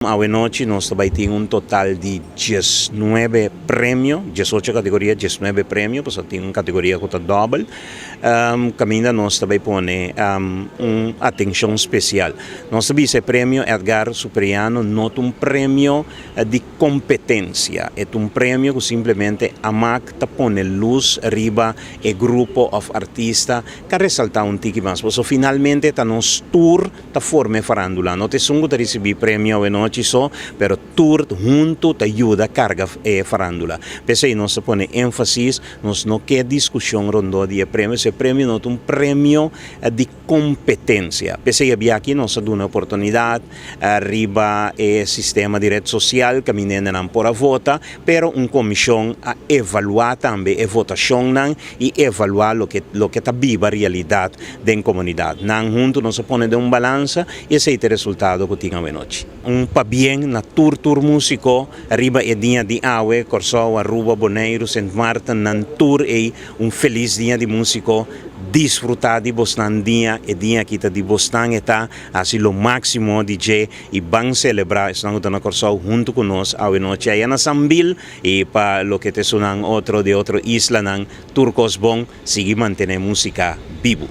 Hoy noche nos tiene un total de 19 premios, 18 categorías, 19 premios, pues tiene una categoría que está doble. Camina nos pone una atención especial. Nos dice premio Edgar Superiano no es un premio de competencia, es un premio que simplemente AMAC te pone luz arriba el grupo of artistas que resalta un tiki más. Pues finalmente nos tour te forme farándula. No te sungo de recibir premio hoy noche, pero tour junto te ayuda a cargar farándula. Pese no se pone énfasis, no queda discusión rondo de premio. Ese premio no es un premio de competencia. Pese había aquí nos da una oportunidad arriba el sistema de red social que vienen por a vota, pero una comisión a evaluar también la votación y evaluar lo que está viva realidad de la comunidad. Junto no se pone de un balance y ese es el resultado que tiene hoy noche. Un bien na tour músico arriba el día de hoy, Corsao, Aruba, Bonaire, Saint Martin, nan tour e un feliz día de músico, disfrutar de Boston día, el día que está de Boston está así lo máximo DJ y van a celebrar, están en Corsao junto con nosotros hoy noche allá en Sambil y para lo que te suenan otro de otra isla, Turcos Bon, sigue mantener música vivo.